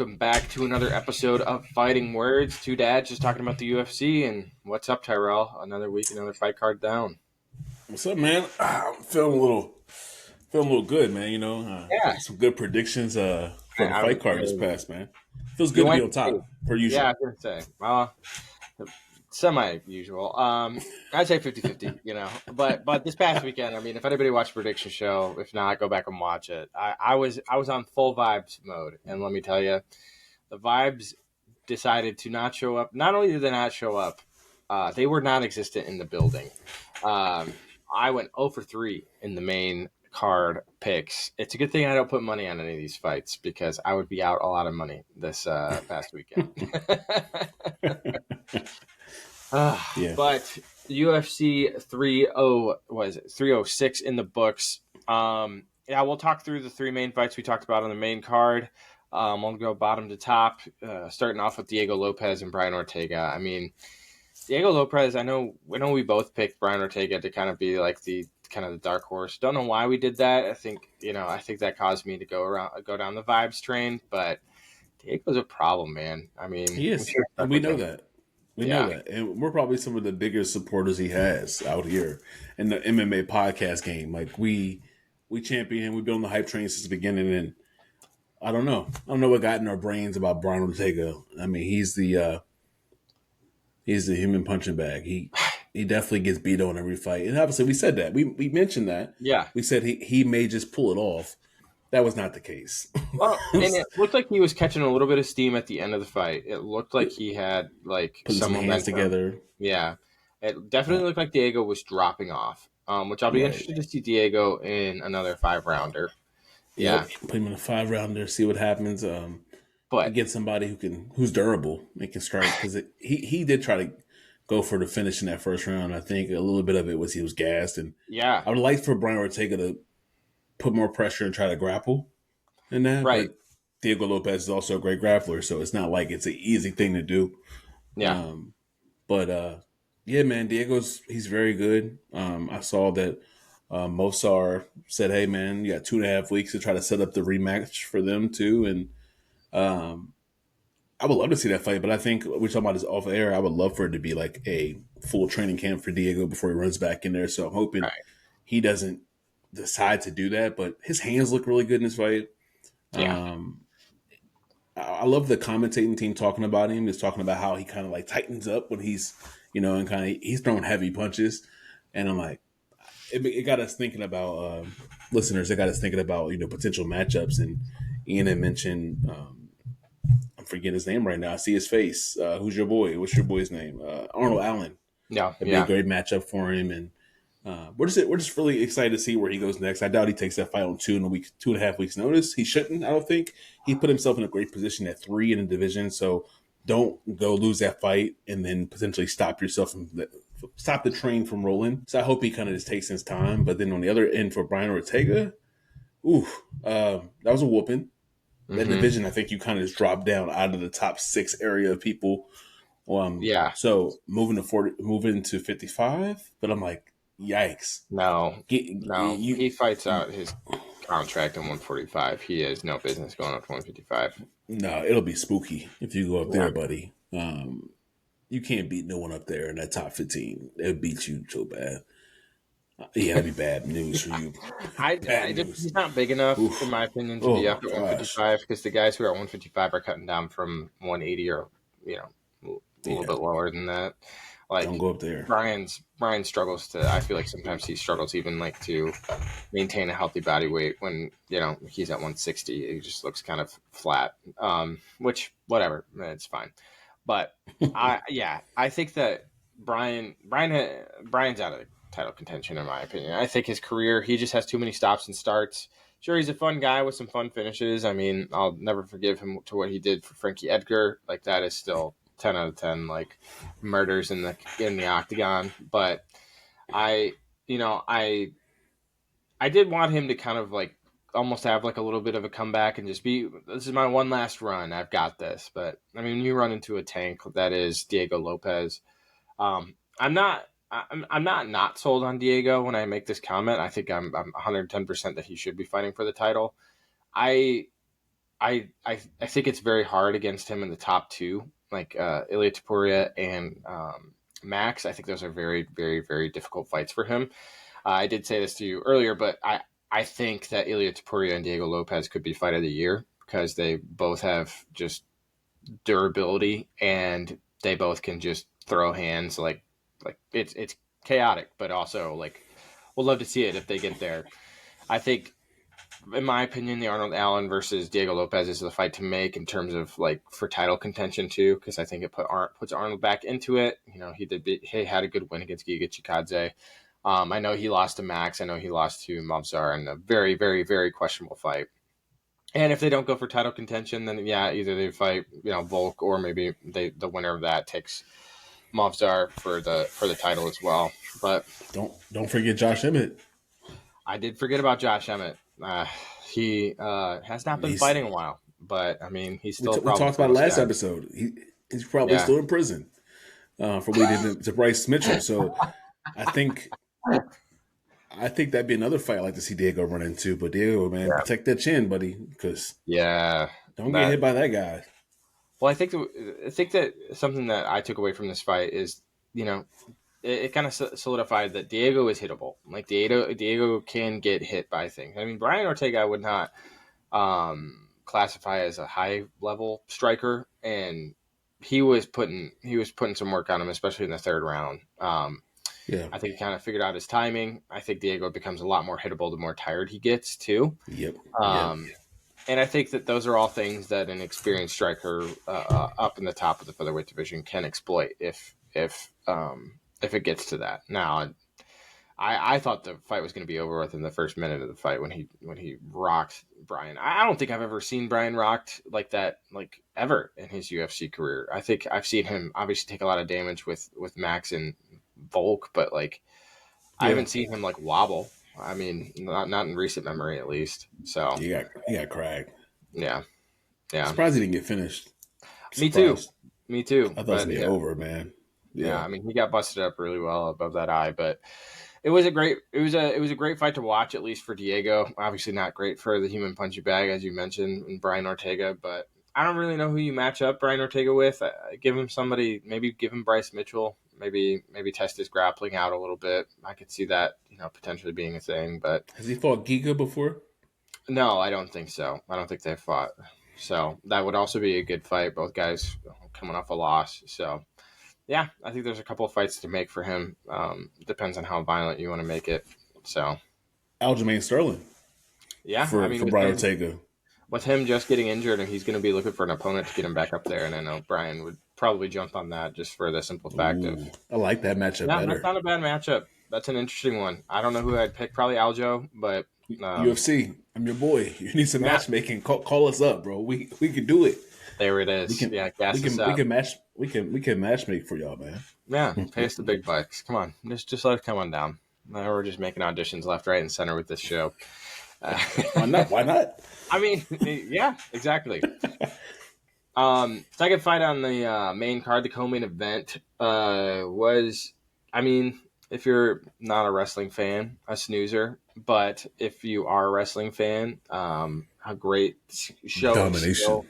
welcome back to another episode of Fighting Words. Two dads just talking about the UFC, and what's up, Tyrell? Another week, another fight card down. What's up, man? I'm feeling a little good, man. Yeah, Some good predictions for the fight card this past, man. Feels you good to be went. on top, per Yeah, I usual. was gonna say, semi-usual. I'd say 50-50, But this past weekend, I mean, if anybody watched Prediction Show, if not, go back and watch it. I was on full vibes mode, and let me tell you, the vibes decided to not show up. Not only did they not show up, they were non-existent in the building. I went 0 for 3 in the main card picks. It's a good thing I don't put money on any of these fights because I would be out a lot of money this past weekend. Yeah. But UFC 30 was it 306 in the books. Yeah, we'll talk through the three main fights we talked about on the main card. We'll go bottom to top, starting off with Diego Lopez and Brian Ortega. I mean, Diego Lopez, I know we both picked Brian Ortega to kind of be like the dark horse. Don't know why we did that. I think that caused me to go down the vibes train, but Diego's a problem, man. I mean, He is, and we know that. We know that, and we're probably some of the biggest supporters he has out here in the MMA podcast game. Like we champion him. We've been on the hype train since the beginning, and I don't know what got in our brains about Brian Ortega. I mean, he's the human punching bag. He definitely gets beat on every fight, and obviously we said that. We mentioned that. Yeah, we said he may just pull it off. That was not the case. well, and it looked like he was catching a little bit of steam at the end of the fight. It looked like he had like Putting some hands together. Yeah, it definitely looked like Diego was dropping off. Which I'll be interested to see Diego in another 5-rounder. Yeah, put him in a 5-rounder, see what happens. But get somebody who's durable and can strike, because he did try to go for the finish in that first round. I think a little bit of it was he was gassed, and yeah, I would like for Brian Ortega to put more pressure and try to grapple in that. Right. But Diego Lopez is also a great grappler, so it's not like it's an easy thing to do. Yeah. Yeah, man, he's very good. I saw that Mosar said, "Hey, man, you got 2.5 weeks to try to set up the rematch for them too." And I would love to see that fight, but I think we're talking about this off air. I would love for it to be like a full training camp for Diego before he runs back in there. So I'm hoping he doesn't decide to do that. But his hands look really good in this fight. Yeah. I love the commentating team talking about him. Just talking about how he kind of like tightens up when he's, and he's throwing heavy punches. And I'm like, it got us thinking about listeners. It got us thinking about potential matchups. And Ian had mentioned, I'm forgetting his name right now. I see his face. Who's your boy? What's your boy's name? Arnold Allen. Yeah, it'd be a great matchup for him. And we're just really excited to see where he goes next. I doubt he takes that fight on 2.5 weeks notice. He shouldn't. I don't think. He put himself in a great position at 3 in the division. So don't go lose that fight and then potentially stop the train from rolling. So I hope he kind of just takes his time. But then on the other end for Brian Ortega, that was a whooping. That division, I think you kind of just dropped down out of the top 6 area of people. So moving to 55, but I'm like, yikes! No. He fights out his contract in 145. He has no business going up to 155. No, it'll be spooky if you go up there, buddy. You can't beat no one up there in that top 15. They'll beat you so bad. Yeah, that'd be bad news for you. He's not big enough, in my opinion, to be up at 155, because the guys who are at 155 are cutting down from 180 or a little bit lower than that. Like, don't go up there. Brian struggles to. I feel like sometimes he struggles even like to maintain a healthy body weight when he's at 160. He just looks kind of flat. Which whatever, it's fine. But I think that Brian's out of the title contention, in my opinion. I think his career, he just has too many stops and starts. Sure, he's a fun guy with some fun finishes. I mean, I'll never forgive him to what he did for Frankie Edgar. Like, that is still 10 out of 10, like, murders in the octagon. But I did want him to kind of like almost have like a little bit of a comeback and just be, this is my one last run. I've got this. But I mean, you run into a tank that is Diego Lopez. I'm not sold on Diego when I make this comment. I think I'm 110% that he should be fighting for the title. I I think it's very hard against him in the top two, like Ilia Topuria and Max. I think those are very, very, very difficult fights for him. I did say this to you earlier, but I think that Ilia Topuria and Diego Lopez could be fight of the year because they both have just durability and they both can just throw hands like it's chaotic, but also like we'll love to see it if they get there. I think in my opinion, the Arnold Allen versus Diego Lopez is the fight to make in terms of like for title contention too, because I think it puts Arnold back into it. You know, he had a good win against Giga Chikadze. I know he lost to Max. I know he lost to Mobzar in a very, very, very questionable fight. And if they don't go for title contention, then yeah, either they fight Volk or maybe the winner of that takes Mobzar for the title as well. But Don't forget Josh Emmett. I did forget about Josh Emmett. He has not been He's fighting a while, but I mean, he's we, still a t- we problem talked for about it most last guys. episode. He's probably Yeah, still in prison for what he did to Bryce Mitchell. So I think that'd be another fight I'd like to see Diego run into. But Diego, man, yeah, protect that chin, buddy, because yeah. don't get That hit by that guy. well, I think that something that I took away from this fight is you know it kind of solidified that Diego is hittable. Like Diego can get hit by things. I mean, Brian Ortega would not classify as a high level striker, and he was putting some work on him, especially in the third round. Yeah. I think he kind of figured out his timing. I think Diego becomes a lot more hittable the more tired he gets too. Yep. Yep. Um, and I think that those are all things that an experienced striker up in the top of the featherweight division can exploit if it gets to that. Now, I thought the fight was going to be over within the first minute of the fight when he rocked Brian. I don't think I've ever seen Brian rocked like that, like ever in his UFC career. I think I've seen him obviously take a lot of damage with Max and Volk, but like I Yeah. haven't seen him like wobble. I mean, not in recent memory at least. So He got cracked. yeah, yeah, Surprised he didn't get finished. me too, Surprised. me too. I thought it was But gonna be yeah, over, man. yeah. Yeah. I mean, he got busted up really well above that eye, but it was a great fight to watch, at least for Diego. Obviously, not great for the human punching bag, as you mentioned, and Brian Ortega. But I don't really know who you match up Brian Ortega with. Give him somebody, maybe give him Bryce Mitchell. Maybe test his grappling out a little bit. I could see that potentially being a thing, but Has he fought Giga before? no, I don't think so. I don't think they fought. So that would also be a good fight. Both guys coming off a loss. So yeah, I think there's a couple of fights to make for him. Depends on how violent you want to make it. So Aljamain Sterling yeah, I mean for Brian Ortega. with him just getting injured, and he's going to be looking for an opponent to get him back up there. And I know Brian would probably jump on that just for the simple fact of Ooh, I like that matchup yeah, that's better. not a bad matchup. That's an interesting one. I don't know who I'd pick. Probably Aljo, but UFC, I'm your boy. You need some yeah, matchmaking. Call us up, bro. We can do it. there it We is. can Yeah, gas us we up. can matchmake for y'all, man. Yeah, pay us the big bucks. Come on, just let it come on down. Now we're just making auditions left, right, and center with this show. Uh, Why not? Why not? I mean, yeah, exactly. Second fight on the main card, the co-main event, was, I mean, if you're not a wrestling fan, a snoozer. But if you are a wrestling fan, a great show of Domination. skill.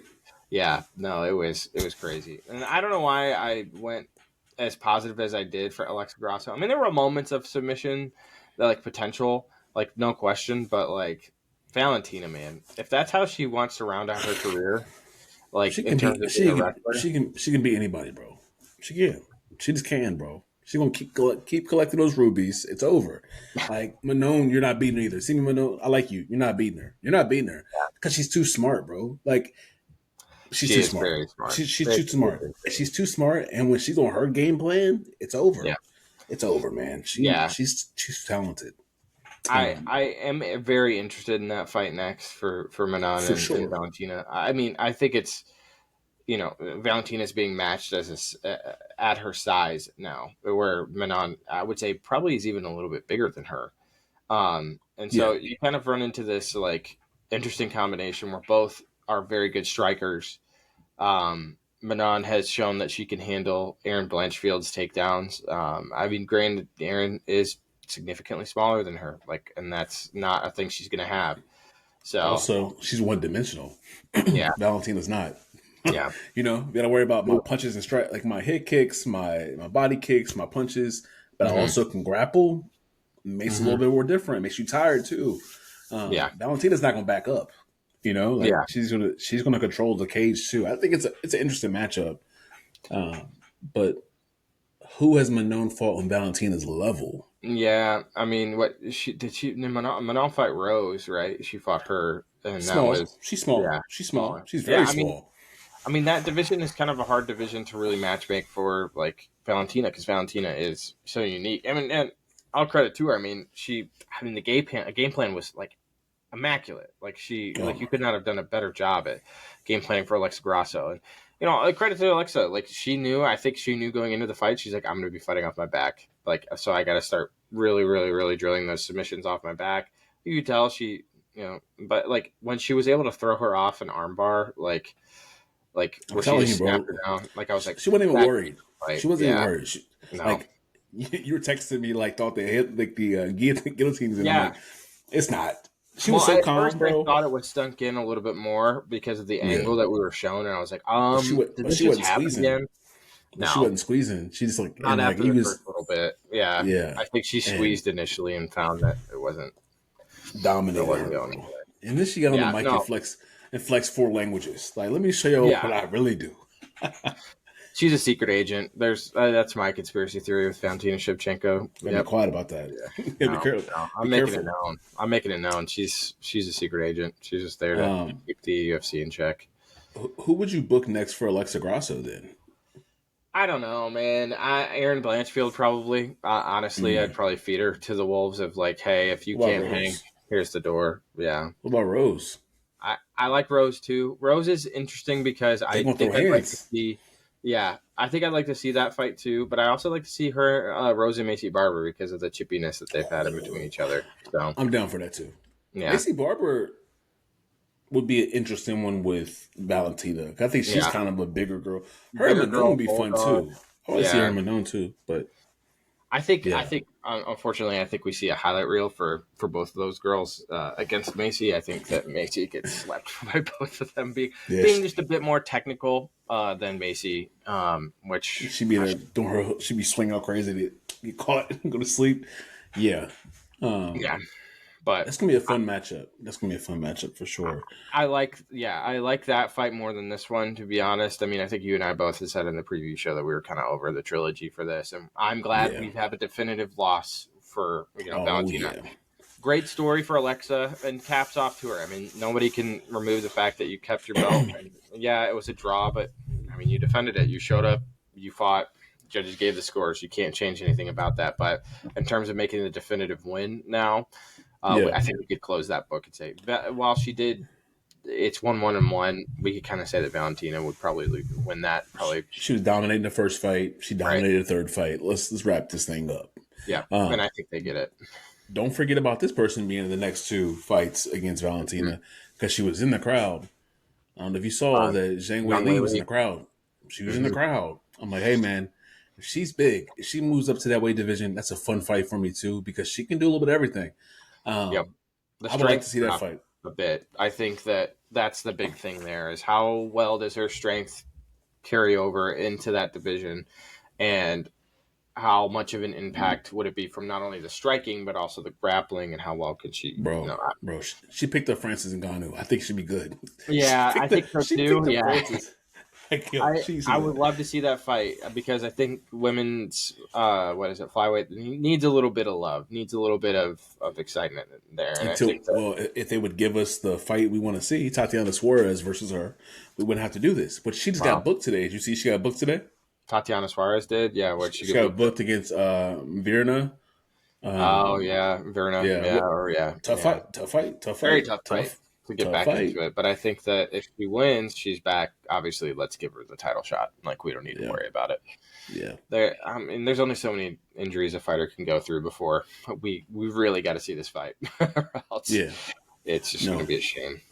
Yeah, no, it was crazy, and I don't know why I went as positive as I did for Alexa Grasso. I mean, there were moments of submission, that, like potential, like no question, but like Valentina, man, if that's how she wants to round out her career, like She in can terms be. of being a wrestler, She can beat anybody, bro. She can. She just can, bro. She gonna keep collecting those rubies. It's over. Like Manon, you're not beating her either. See me, Manon. I like you. You're not beating her. You're not beating her because she's too smart, bro. Like she's she too is smart. very smart. She's Very, too smart. very, very- She's too smart. And when she's on her game plan, it's over. Yeah, It's over, man. yeah. She's talented. I am very interested in that fight next for Manon For and sure. Valentina. I mean, I think it's Valentina's being matched at her size now, where Manon, I would say, probably is even a little bit bigger than her. And Yeah. so you kind of run into this like interesting combination where both are very good strikers. Manon has shown that she can handle Aaron Blanchfield's takedowns. I mean, granted, Aaron is significantly smaller than her, like, and that's not a thing she's going to have. So Also, she's one dimensional. yeah, Valentina's not. yeah, You know, got to worry about my punches and strike, like my hit kicks, my body kicks, my punches. But I hmm also can grapple. Makes it a hmm little bit more different. Makes you tired too. yeah, Valentina's not going to back up. You know, like yeah, she's gonna control the cage too. I think it's an interesting matchup. But who has Manon fought on Valentina's level? yeah. I mean, what she did? She Manon fight Rose, right? She fought her, and that Small. was She's small. yeah, She's small. smaller. She's Yeah, very small. I mean that division is kind of a hard division to really matchmake for like Valentina because Valentina is so unique. I mean, and I'll credit to her. I mean, the game plan was like immaculate. Like Oh you my. could not have done a better job at game planning for Alexa Grasso. And credit to Alexa. Like she knew. I think she knew going into the fight. She's like, I'm going to be fighting off my back. Like so, I got to start really, really, really drilling those submissions off my back. You could tell she, but like when she was able to throw her off an armbar, like I'm where she telling you, just snapped her bro. down. Like I was like, She wasn't even that worried. fight, She wasn't even yeah, worried. no, Like you were texting me, like thought they hit like the guillotines, and I'm yeah. like, it's not. She Well, was so at calm, first I bro. thought it was stunk in a little bit more because of the Yeah, angle that we were shown, and I was like, did but this she just wasn't happen squeezing. again? But she No, wasn't squeezing. She just like not and like after he the first was, little bit. Yeah, yeah, I think she and squeezed initially and found that it dominated wasn't her, going bro. anywhere. And then she got on the Yeah, mic no, and flex four languages. Like, let me show you yeah, what I really do. she's a secret agent. There's that's my conspiracy theory with Valentina Shevchenko. Gotta be Yep. quiet about that. Yeah. Yeah, be No, careful. no, Be I'm making it careful. known. I'm making it known. She's a secret agent. She's just there to Um, keep the UFC in check. who would you book next for Alexa Grasso then? I don't know, man. Aaron Blanchfield probably. Honestly, I'd Mm. probably feed her to the wolves of like, hey, if you What about can't hang, Rose? here's the door. Yeah, What about Rose? I like Rose too. Rose is interesting because They I gonna throw think I'd like to hands. see. Yeah, I think I'd like to see that fight too. But I also like to see her, Rose and Macy Barber because of the chippiness that they've had in between Oh, each other. So I'm down for that too. yeah, Macy Barber would be an interesting one with Valentina. I think she's yeah, kind of a bigger girl. Her and bigger Manon girl would be fun bulldog. too. I want to see her Yeah, and Manon too. But I yeah, think, unfortunately, I think we see a highlight reel for both of those girls against Macy. I think that Macy gets slept by both of them yeah, being just a bit more technical than Macy, which she'd be there doing her. She'd be swinging all crazy to get caught and go to sleep. Yeah, yeah, um, but that's gonna be a fun matchup. That's gonna be a fun matchup for sure. I like that fight more than this one, to be honest. I mean, I think you and I both had said in the preview show that we were kind of over the trilogy for this, and I'm glad Yeah. we have a definitive loss for Oh Valentina. yeah. Great story for Alexa, and caps off to her. I mean, nobody can remove the fact that you kept your belt. And yeah, it was a draw, but I mean, you defended it. You showed up, you fought. Judges gave the scores. You can't change anything about that. But in terms of making the definitive win now, Yeah. I think we could close that book and say, while she did, it's 1-1-1. We could kind of say that Valentina would probably win that. Probably She was dominating the first fight. She right. dominated the third fight. Let's wrap this thing up. Yeah, and Um, I think they get it. don't forget about this person being in the next two fights against Mm-hmm. Valentina because she was in the crowd. I don't know if you saw that Zhang Wei Young Li was in Whaley. the crowd. She was in the Mm-hmm. crowd. I'm like, hey man, if she's big, if she moves up to that weight division, that's a fun fight for me too because she can do a little bit of everything. Yep. Um, The I would like strength to see that drop fight. a bit. I think that that's the big thing there is how well does her strength carry over into that division, and how much of an impact would it be from not only the striking but also the grappling, and how well could she? Bro, she picked up Francis Ngannou. I think she'd be good. Yeah, I think so She too. picked up Yeah, Francis. Like, yo, I she's I would good. love to see that fight because I think women's what is it flyweight needs a little bit of love, needs a little bit of excitement there, and I Until think that well, if they would give us the fight we want to see, Tatiana Suarez versus her, we wouldn't have to do this. But she just got well, booked today. Did you see she got booked today? Tatiana Suarez did. Yeah, what she She get got booked? booked against Virna. Oh Um, yeah, Verna. yeah, Yeah, what or yeah, tough yeah. fight, tough fight, tough Very fight, tough fight tough, to get tough back fight. into it. But I think that if she wins, she's back. Obviously, let's give her the title shot. Like we don't need to Yeah, worry about it. yeah, I mean, there's only so many injuries a fighter can go through before we really got to see this fight. Or else yeah. it's just going to No, be a shame.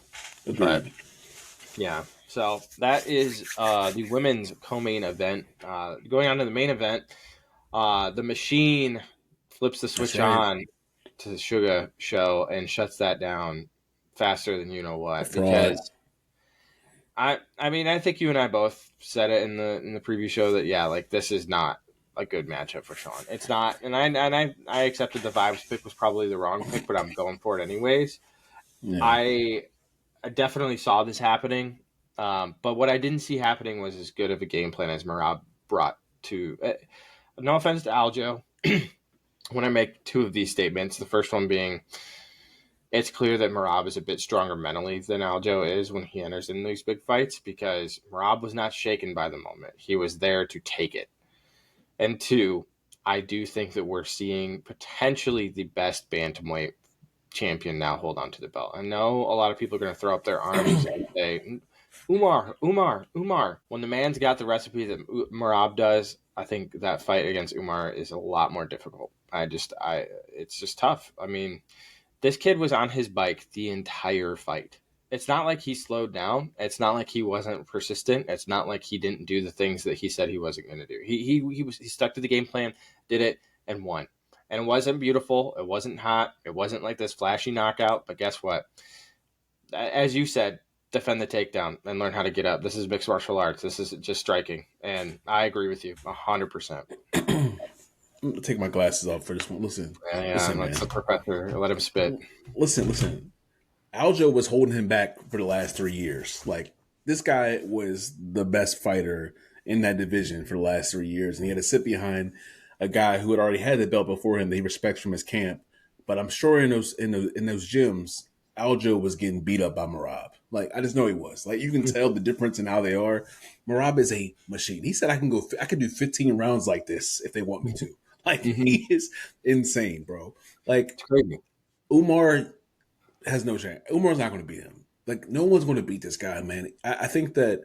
But agreed. yeah, so that is the women's co-main event. Going on to the main event, the Machine flips the That's switch right. on to the Sugar Show and shuts that down faster than you know A what. fraud. Because I mean, I think you and I both said it in the preview show that yeah, like this is not a good matchup for Sean. It's not, and I accepted the vibes pick was probably the wrong pick, but I'm going for it anyways. Yeah. I I definitely saw this happening, but what I didn't see happening was as good of a game plan as Marab brought to. No offense to Aljo, when I make two of these statements, the first one being it's clear that Marab is a bit stronger mentally than Aljo is when he enters in these big fights because Marab was not shaken by the moment. He was there to take it. And two, I do think that we're seeing potentially the best bantamweight champion now hold on to the belt. I know a lot of people are going to throw up their arms and say, Umar. When the man's got the recipe that Marab does, I think that fight against Umar is a lot more difficult. It's just tough. I mean, this kid was on his bike the entire fight. It's not like he slowed down. It's not like he wasn't persistent. It's not like he didn't do the things that he said he wasn't going to do. He stuck to the game plan, did it, and won. And it wasn't beautiful. It wasn't hot. It wasn't like this flashy knockout. But guess what? As you said, defend the takedown and learn how to get up. This is mixed martial arts. This is just striking. And I agree with you 100%. I'm gonna take my glasses off for this one. Yeah, Listen, like man. the professor. Let him spit. Listen. Aljo was holding him back for the last 3 years. Like this guy was the best fighter in that division for the last 3 years, and he had to sit behind a guy who had already had the belt before him that he respects from his camp. But I'm sure in those gyms, Aljo was getting beat up by Marab. Like I just know he was. Like you can tell the difference in how they are. Marab is a machine. He said I can do 15 rounds like this if they want me to. Like Mm-hmm. he is insane, bro. Like It's crazy. Umar has no chance. Umar's not going to beat him. Like no one's going to beat this guy, man. I think that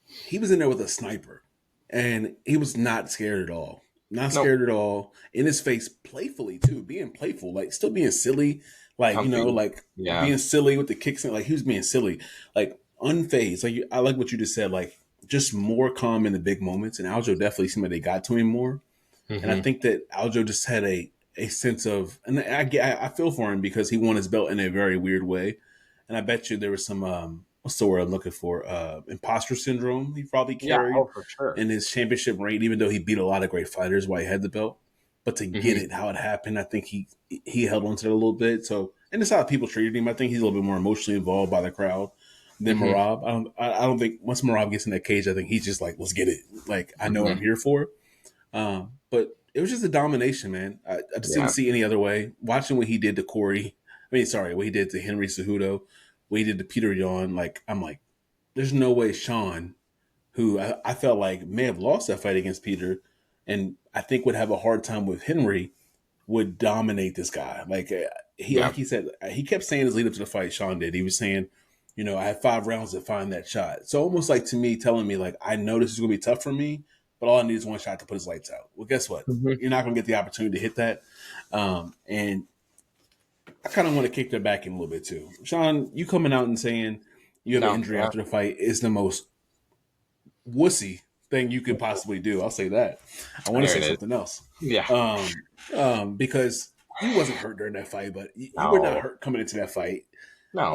he was in there with a sniper, and he was not scared at all. Not Nope. scared at all. In his face, playfully too, being playful, like still being silly, like Comfy. like Yeah. being silly with the kicks and like he was being silly, like unfazed. Like I like what you just said, like just more calm in the big moments. And Aljo definitely seemed like they got to him more. And I Hmm. think that Aljo just had a sense of, and I feel for him because he won his belt in a very weird way, and I bet you there was some what's the word I'm looking for, imposter syndrome he probably Yeah. carried Oh, for sure. in his championship reign, even though he beat a lot of great fighters while he had the belt. But to get Hmm. it, how it happened, I think he held on to it a little bit. So, and it's how people treated him. I think he's a little bit more emotionally involved by the crowd than Hmm. Marab. I don't think once Marab gets in that cage, I think he's just like, let's get it. Like I know what I'm Hmm. here for. But it was just a domination, man. I just didn't Yeah. see any other way. Watching what he did to Corey, what he did to Henry Cejudo, what he did to Peter Yan, like I'm like, there's no way Sean, who I felt like may have lost that fight against Peter, and I think would have a hard time with Henry, would dominate this guy. Yeah. Like he said, he kept saying his lead up to the fight. Sean did. He was saying, I had 5 rounds to find that shot. So almost like to me, telling me like, I know this is gonna be tough for me, but all I need is one shot to put his lights out. Well, guess what? Hmm. You're not gonna get the opportunity to hit that. And I kind of want to kick that back in a little bit too. Sean, you coming out and saying you have an No. injury Yeah. after the fight is the most wussy thing you could possibly do. I'll say that. I want to There say it is. something else. Yeah. Because you wasn't hurt during that fight, but you were not No. hurt coming into that fight. No.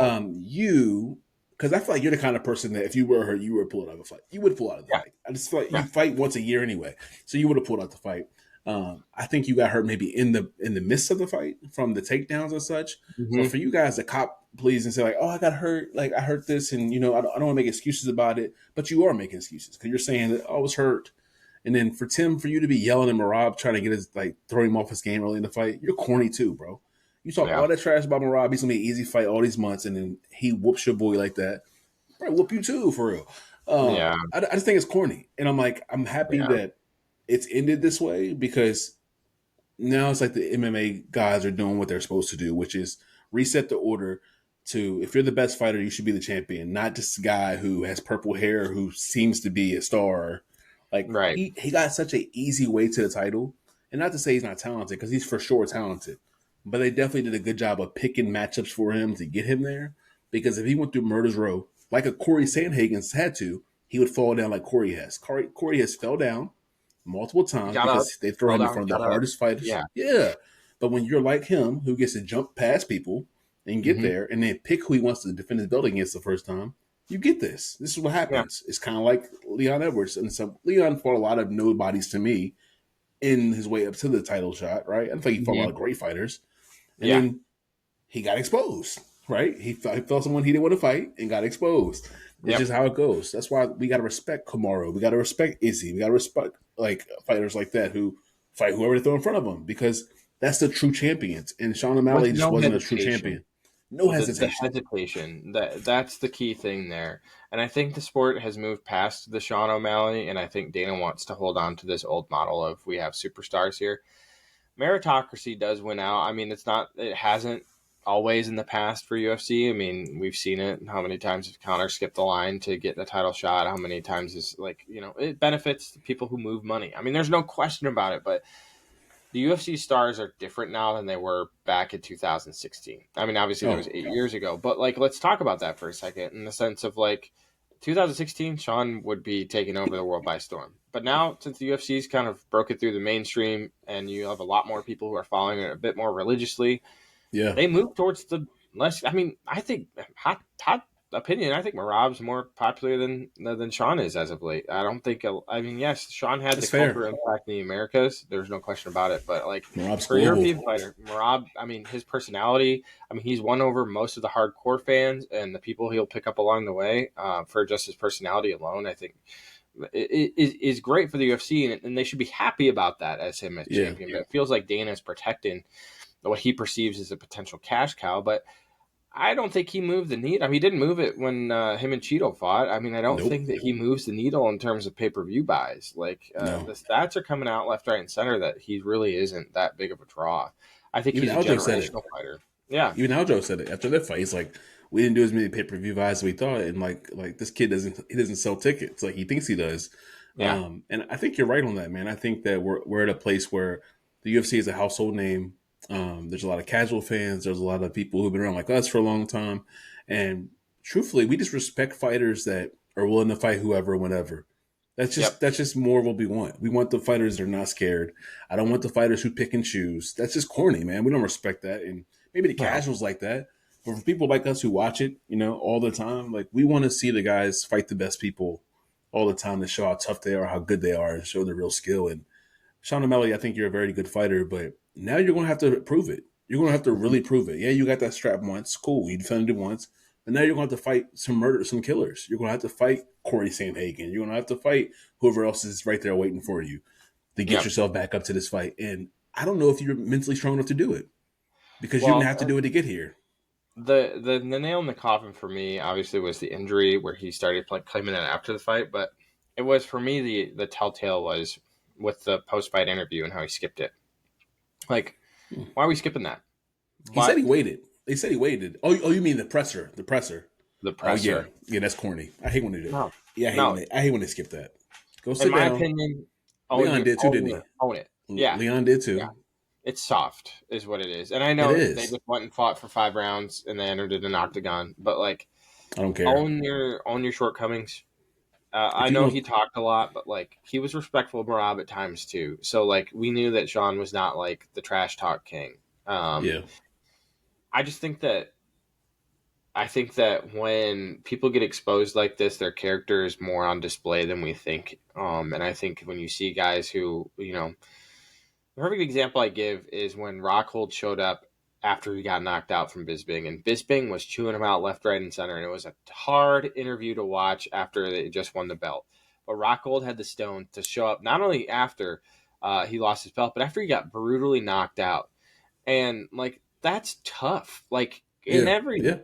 Because I feel like you're the kind of person that if you were hurt, you would pull out of the fight. You would pull out of the Yeah. fight. I just feel like you Yeah. fight once a year anyway, so you would have pulled out the fight. I think you got hurt maybe in the midst of the fight from the takedowns and such. But Hmm. for you guys to cop please and say like, "Oh, I got hurt. Like I hurt this," and I don't want to make excuses about it, but you are making excuses because you're saying that, "Oh, I was hurt." And then for Tim, for you to be yelling at Marab, trying to get his like throw him off his game early in the fight, you're corny too, bro. You talk Yeah. all that trash about Marab, he's gonna be an easy fight all these months, and then he whoops your boy like that. Right, whoop you too, for real. Yeah. I just think it's corny, and I'm happy Yeah. that it's ended this way because now it's like the MMA guys are doing what they're supposed to do, which is reset the order to if you're the best fighter, you should be the champion, not just a guy who has purple hair who seems to be a star. Like Right. he got such an easy way to the title, and not to say he's not talented because he's for sure talented, but they definitely did a good job of picking matchups for him to get him there. Because if he went through Murder's Row like a Corey Sandhagen's had to, he would fall down like Corey has. Corey has fell down multiple times Got up. because they throw Fell him in down. front of Got the up. hardest fighters. Yeah. Yeah. But when you're like him, who gets to jump past people and get Mm-hmm. there, and then pick who he wants to defend his belt against the first time, you get this. This is what Yeah. happens. It's kind of like Leon Edwards, and so Leon fought a lot of nobodies to me in his way up to the title shot. Right, I think he fought a lot Mm-hmm. of great fighters, and Yeah. then he got exposed. Right, he felt someone he didn't want to fight and got exposed. It's Yep. just how it goes. That's why we got to respect Kamaru. We got to respect Izzy. We got to respect like fighters like that who fight whoever they throw in front of them because that's the true champions. And Sean With O'Malley just no wasn't a true hesitation. champion. No The hesitation. hesitation, that's the key thing there. And I think the sport has moved past the Sean O'Malley, and I think Dana wants to hold on to this old model of we have superstars here. Meritocracy does win out. I mean, it hasn't always in the past for UFC. I mean, we've seen it. How many times has Connor skipped the line to get the title shot? How many times is it benefits the people who move money. I mean, there's no question about it, but the UFC stars are different now than they were back in 2016. I mean, obviously that was Oh, 8 years ago, but let's talk about that for a second in the sense of 2016, Sean would be taking over the world by storm. But now, since the UFC's kind of broken through the mainstream and you have a lot more people who are following it a bit more religiously, yeah. they move towards the less. I mean, I think hot opinion. I think Marab's more popular than Sean is as of late. I don't think. I mean, yes, Sean had the That's fair. cultural impact in the Americas. There's no question about it. But Rob's for a global. European fighter, Marab. I mean, his personality. I mean, he's won over most of the hardcore fans and the people he'll pick up along the way for just his personality alone. I think is great for the UFC, and they should be happy about that as him as Yeah. champion. But it feels like Dana's protecting what he perceives as a potential cash cow. But I don't think he moved the needle. I mean, he didn't move it when him and Cheeto fought. I mean, I don't Nope. think that he moves the needle in terms of pay-per-view buys. No. The stats are coming out left, right, and center that he really isn't that big of a draw. I think Even he's a Aljo said it. generational fighter. Yeah. Even Aljo said it after their fight. He's like, we didn't do as many pay per view buys as we thought, and like this kid doesn't sell tickets like he thinks he does. Yeah. And I think you're right on that, man. I think that we're at a place where the UFC is a household name. There's a lot of casual fans. There's a lot of people who've been around like us for a long time, and truthfully, we just respect fighters that are willing to fight whoever, whenever. Yep. That's just more of what we want. We want the fighters that are not scared. I don't want the fighters who pick and choose. That's just corny, man. We don't respect that, and maybe the Well, casuals like that. But for people like us who watch it, all the time, like we want to see the guys fight the best people all the time to show how tough they are, how good they are, and show their real skill. And Sean O'Malley, I think you're a very good fighter, but now you're going to have to prove it. You're going to have to really prove it. Yeah, you got that strap once. Cool. You defended it once. But now you're going to have to fight some killers. You're going to have to fight Corey Sandhagen. You're going to have to fight whoever else is right there waiting for you to get yeah. yourself back up to this fight. And I don't know if you're mentally strong enough to do it because you didn't Well, have to do it to get here. the nail in the coffin for me obviously was the injury where he started claiming it after the fight, but it was for me the telltale was with the post fight interview and how he skipped it. Like, why are we skipping that? He said But he waited. They said he waited. Oh, you mean the presser? The presser. the Oh yeah, presser, yeah. That's corny. I hate when they do. no, Yeah, no. I hate when they skip that. Go In sit my down. opinion, Leon did too, didn't own it. he? Yeah, Leon did yeah. too. It's soft, is what it is. And I It know they is. just went and fought for 5 rounds and they entered in an octagon. But I don't care. own your shortcomings. I If you know want, he talked a lot, but he was respectful of Marab at times too. So we knew that Sean was not the trash talk king. yeah, I just think that when people get exposed like this, their character is more on display than we think. And I think when you see guys who, the perfect example I give is when Rockhold showed up after he got knocked out from Bisping, and Bisping was chewing him out left, right, and center, and it was a hard interview to watch after they just won the belt. But Rockhold had the stone to show up not only after he lost his belt, but after he got brutally knocked out. And that's tough. In yeah, every yeah.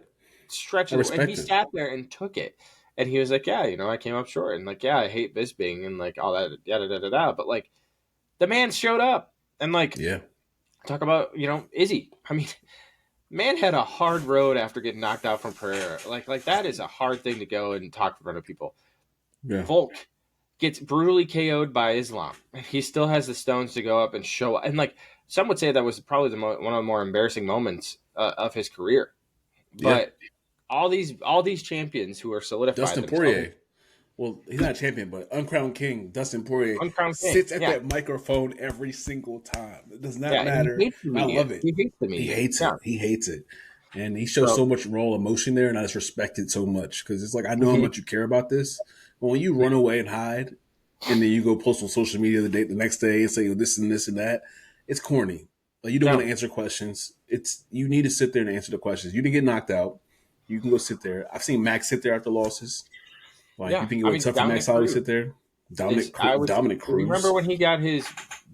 stretch I of and he respect it. sat there and took it. And he was like, yeah, I came up short. And yeah, I hate Bisping and all that, yada, yada, yada. But the man showed up. And Yeah, talk about, Izzy. I mean, man had a hard road after getting knocked out from Pereira. That is a hard thing to go and talk in front of people. yeah, Volk gets brutally KO'd by Islam. He still has the stones to go up and show up. And some would say that was probably one of the more embarrassing moments of his career. yeah. But all these champions who are solidified Dustin themselves, Poirier. Well, he's not a champion, but uncrowned king Dustin Poirier uncrowned king, sits at yeah, that microphone every single time. It does not yeah, and he matter. hates the I media. love it. He hates the He media. hates Yeah, it. He hates it. and he shows So, so much raw emotion there, and I just respect it so much because it's like I know how mhm, much you care about this, but when you run away and hide, and then you go post on social media the next day and say this and this and that, it's corny. Like you don't want no, to answer questions. It's you need to sit there and answer the questions. You didn't get knocked out. You can go sit there. I've seen Max sit there after losses. Like you yeah. think it I would be mean, tough for Max Dominic Holloway to Cruz sit there? is. I was. Dominic Remember Cruz. when he got his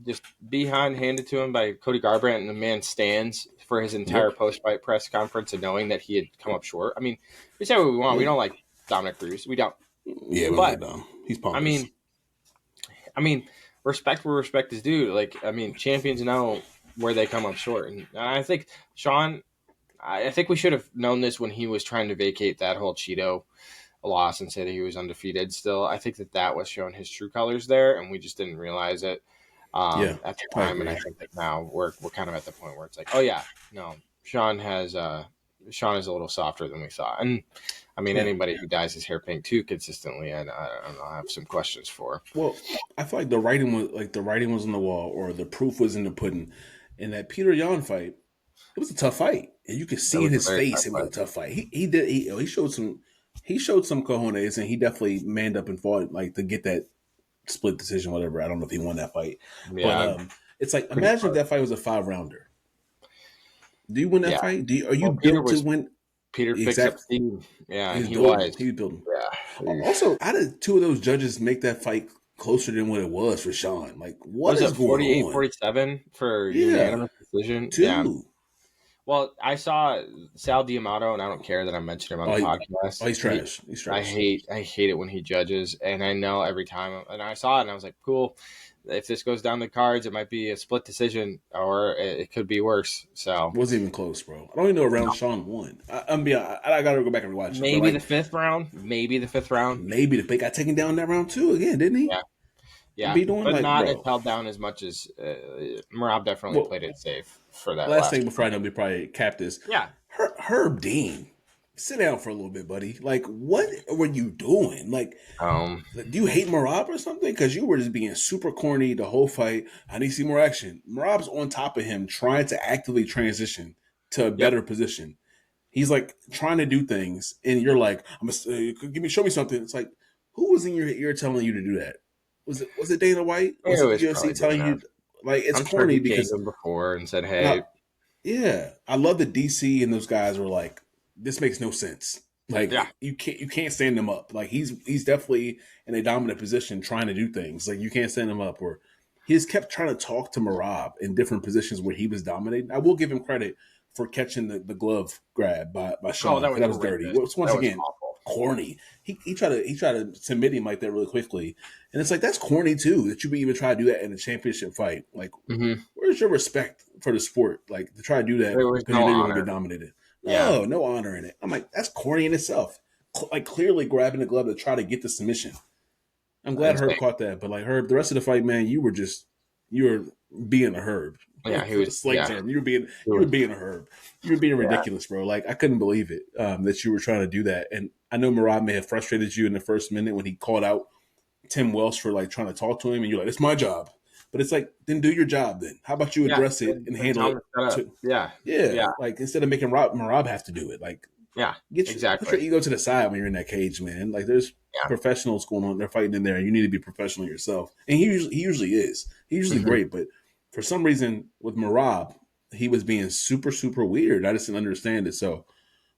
just behind handed to him by Cody Garbrandt, and the man stands for his entire Yep. post fight press conference, and knowing that he had come up short. I mean, we say what we want. We Yep. don't like Dominic Cruz. We don't. Yeah, we don't like But Dom. He's I pompous. mean, I mean, respect where respect is due. Like, I mean, champions know where they come up short, and I think Sean. I think we should have known this when he was trying to vacate that whole Cheeto loss and say that he was undefeated. Still, I think that was showing his true colors there, and we just didn't realize it Yeah, at the I time. And I agree. think that now we're kind of at the point where it's like, oh yeah, no, Sean has Sean is a little softer than we thought, and I mean, Yeah. anybody who dyes his hair pink too consistently, and I don't know, I have some questions for. Well, I feel like the writing was on the wall, or the proof was in the pudding. In that Peter Yan fight, it was a tough fight, and you could That see in was a his very tough face it was a fight. tough fight. He showed some cojones, and he definitely manned up and fought like to get that split decision, whatever. I don't know if he won that fight, but Yeah, it's like pretty imagine if close. that fight was a 5 rounder. Do you win that Yeah. fight? Are you Well, Peter built to was win? Peter picks up Exactly. steam. Yeah, He and was he building. was. He was building. Yeah. Also, how did two of those judges make that fight closer than what it was for Sean? Like, what Was is it going 48, on? 47 for Yeah, unanimous decision? Yeah. two. Well, I saw Sal Diamato, and I don't care that I mentioned him on Oh, the he, podcast. he's trash. He's trash. I hate it when he judges, and I know every time. And I saw it, and I was like, cool. If this goes down the cards, it might be a split decision, or it could be worse. So Wasn't even close, bro. I don't even know around Sean won. I gotta go back and rewatch it, but maybe the like fifth round, maybe the fifth round. maybe the pick got taken down in that round too again, didn't he? Yeah, And yeah, be doing but like, not as bro. held down as much as Marab definitely Well, played it safe for that last last thing before I round. know we probably cap this. Yeah, Herb Dean, sit down for a little bit, buddy. Like, what were you doing? Like, um, do you hate Marab or something? Because you were just being super corny the whole fight. I need to see more action. Marab's on top of him, trying to actively transition to a yep, better position. He's like trying to do things, and you're like, "I'm gonna show me something." It's like, who was in your ear telling you to do that? Was it Dana White? Was it it the was UFC probably telling Dana. you? Like, it's I'm sure corny he came to because him before and said, and I, "Hey, yeah, I love that DC and those guys were like, this makes no sense. yeah, Like you can't stand him up. Like he's definitely in a dominant position trying to do things. Like you can't stand him up. Or he's kept trying to talk to Marab in different positions where he was dominating. I will give him credit for catching the glove grab by oh, Sean that because was that was dirty. horrendous. Once That was again, awful." corny. He tried to submit him like that really quickly, and it's like that's corny too. That you would even try to do that in a championship fight. Like Mm-hmm. where's your respect for the sport? Like to try to do that There was because you no know you're going to get honor. dominated. Yeah, No honor in it. I'm like, that's corny in itself. Like clearly grabbing the glove to try to get the submission. I'm glad Herb insane. caught that, but like Herb, the rest of the fight, man, you were being a Herb. Yeah, he For the was. slang Yeah, term, he you were was. being a Herb. You were being Yeah, ridiculous, bro. Like I couldn't believe it that you were trying to do that. And I know Murad may have frustrated you in the first minute when he called out Tim Welsh for like trying to talk to him, and you're like, "It's my job." But it's like, then do your job. Then how about you yeah. address it and And handle tell him it? to shut up. To Yeah, yeah, yeah, like instead of making Marab have to do it, like yeah. put your Exactly. ego to the side when you're in that cage, man. Like there's Yeah. professionals going on, they're fighting in there, and you need to be professional yourself. And he usually is. He's usually Mm-hmm. great, but for some reason with Marab, he was being super super weird. I just didn't understand it. So,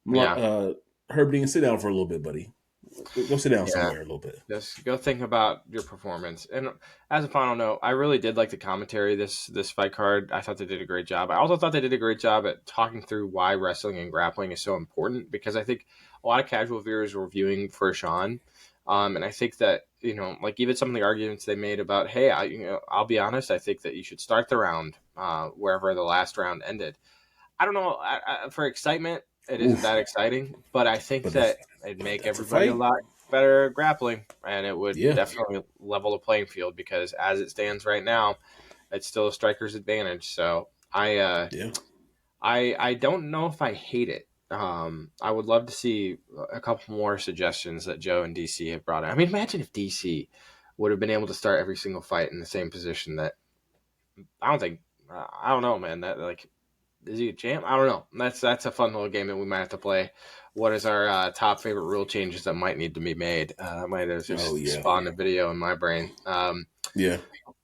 Yeah. Herb Dean, sit down for a little bit, buddy. Go sit down Yeah. somewhere a little bit. Just go think about your performance. And as a final note, I really did like the commentary this fight card. I thought they did a great job. I also thought they did a great job at talking through why wrestling and grappling is so important because I think a lot of casual viewers were viewing for Sean. And I think that, like even some of the arguments they made about, hey, I'll be honest, I think that you should start the round wherever the last round ended. I don't know. For excitement, it isn't Oof, that exciting, but I think but that it'd make that's a everybody a fight. lot better at grappling, and it would Yeah, definitely level the playing field because as it stands right now, it's still a striker's advantage. So yeah. I don't know if I hate it. I would love to see a couple more suggestions that Joe and DC have brought in. I mean, imagine if DC would have been able to start every single fight in the same position. That I don't think. I don't know, man. That like Is he a champ? I don't know. That's a fun little game that we might have to play. What is our top favorite rule changes that might need to be made? I might have Oh just yeah, spawned a video in my brain. yeah.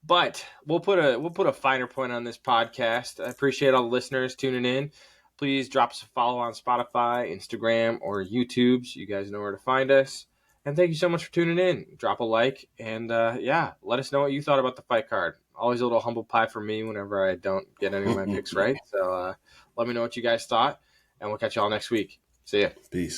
But we'll put a finer point on this podcast. I appreciate all the listeners tuning in. Please drop us a follow on Spotify, Instagram, or YouTube so you guys know where to find us. And thank you so much for tuning in. Drop a like and yeah, let us know what you thought about the fight card. Always a little humble pie for me whenever I don't get any of my picks right. So let me know what you guys thought, and we'll catch you all next week. See ya. Peace.